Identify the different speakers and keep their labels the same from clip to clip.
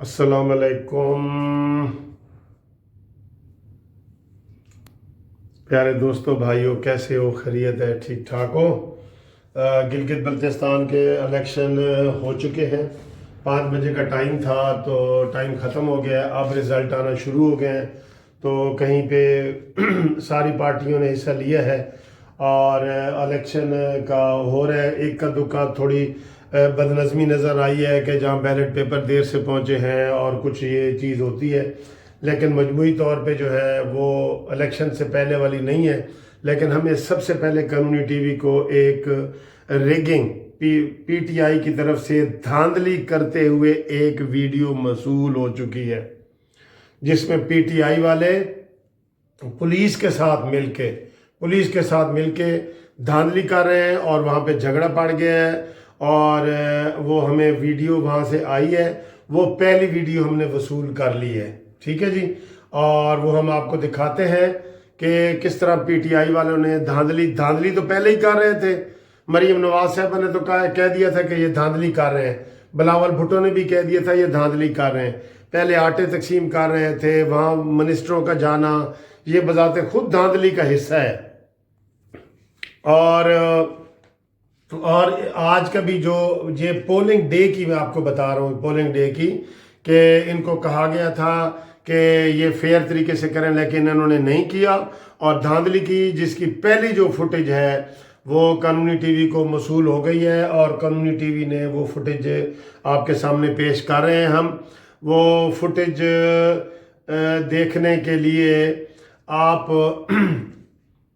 Speaker 1: अस्सलाम वालेकुम प्यारे दोस्तों, भाइयों, कैसे हो? खैरियत है? ठीक ठाक हो? गिलगित बल्तिस्तान के इलेक्शन हो चुके हैं। 5 बजे का टाइम था तो टाइम ख़त्म हो गया है। अब रिज़ल्ट आना शुरू हो गए हैं। तो कहीं पे सारी पार्टियों ने हिस्सा लिया है और इलेक्शन का हो रहा है। एक का दुक्का थोड़ी बदनज़मी नज़र आई है कि जहाँ बैलेट पेपर देर से पहुँचे हैं और कुछ ये चीज़ होती है, लेकिन मजमूई तौर पे जो है वो इलेक्शन से पहले वाली नहीं है। लेकिन हमें सबसे पहले कानूनी टीवी को एक रिगिंग पीटीआई की तरफ से धांधली करते हुए एक वीडियो मौसूल हो चुकी है, जिसमें पीटीआई वाले पुलिस के साथ मिलके धांधली कर रहे हैं और वहाँ पे झगड़ा पड़ गया है। और वो हमें वीडियो वहाँ से आई है, वो पहली वीडियो हमने वसूल कर ली है। ठीक है जी। और वो हम आपको दिखाते हैं कि किस तरह पीटीआई वालों ने धांधली तो पहले ही कर रहे थे। मरीम नवाज साहब ने तो कह दिया था कि ये धांधली कर रहे हैं। बिलावल भुट्टो ने भी कह दिया था ये धांधली कर रहे हैं। पहले आटे तकसीम कर रहे थे, वहाँ मिनिस्टरों का जाना ये बजाते खुद धांधली का हिस्सा है। और आज का भी जो ये पोलिंग डे की मैं आपको बता रहा हूँ, पोलिंग डे की, कि इनको कहा गया था कि ये फेयर तरीके से करें, लेकिन इन्होंने नहीं किया और धांधली की, जिसकी पहली जो फुटेज है वो कानूनी टीवी को मौसूल हो गई है और कानूनी टीवी ने वो फुटेज आपके सामने पेश कर रहे हैं। हम वो फुटेज देखने के लिए आप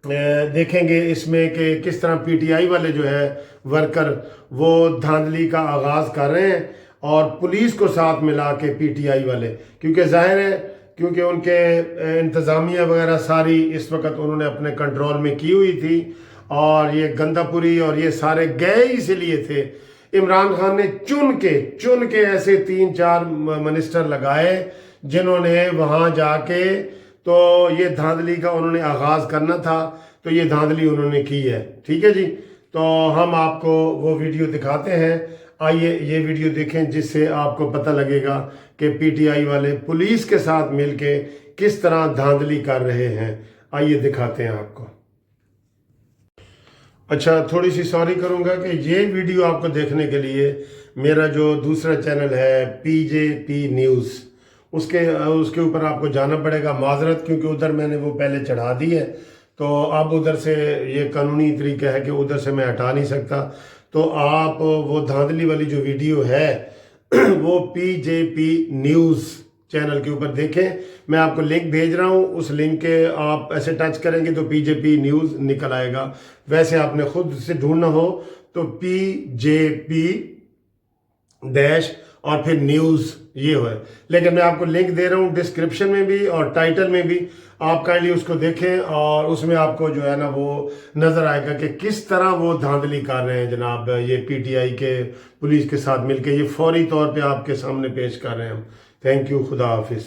Speaker 1: देखेंगे इसमें कि किस तरह पीटीआई वाले जो है वर्कर वो धांधली का आगाज़ कर रहे हैं और पुलिस को साथ मिला के पीटीआई वाले, क्योंकि जाहिर है क्योंकि उनके इंतज़ामिया वगैरह सारी इस वक्त उन्होंने अपने कंट्रोल में की हुई थी और ये गंदापुरी और ये सारे गए इसलिए थे। इमरान खान ने चुन के ऐसे 3-4 मिनिस्टर लगाए जिन्होंने वहाँ जाके तो ये धांधली का उन्होंने आगाज़ करना था, तो ये धांधली उन्होंने की है। ठीक है जी। तो हम आपको वो वीडियो दिखाते हैं। आइए ये वीडियो देखें, जिससे आपको पता लगेगा कि पीटीआई वाले पुलिस के साथ मिलके किस तरह धांधली कर रहे हैं। आइए दिखाते हैं आपको। अच्छा, थोड़ी सी सॉरी करूंगा कि ये वीडियो आपको देखने के लिए मेरा जो दूसरा चैनल है पीजेपी न्यूज़, उसके ऊपर आपको जाना पड़ेगा। माजरत, क्योंकि उधर मैंने वो पहले चढ़ा दी है, तो अब उधर से ये कानूनी तरीका है कि उधर से मैं हटा नहीं सकता। तो आप वो धांधली वाली जो वीडियो है वो पीजेपी न्यूज़ चैनल के ऊपर देखें। मैं आपको लिंक भेज रहा हूँ, उस लिंक के आप ऐसे टच करेंगे तो पीजेपी न्यूज़ निकल आएगा। वैसे आपने खुद से ढूंढना हो तो पीजेपी डैश और फिर न्यूज़ ये हो है। लेकिन मैं आपको लिंक दे रहा हूँ डिस्क्रिप्शन में भी और टाइटल में भी, आप काइंडली उसको देखें और उसमें आपको जो है ना वो नज़र आएगा कि किस तरह वो धांधली कर रहे हैं जनाब। ये पीटीआई के पुलिस के साथ मिलके ये फौरी तौर पे आपके सामने पेश कर रहे हैं हम। थैंक यू, खुदा हाफिज़।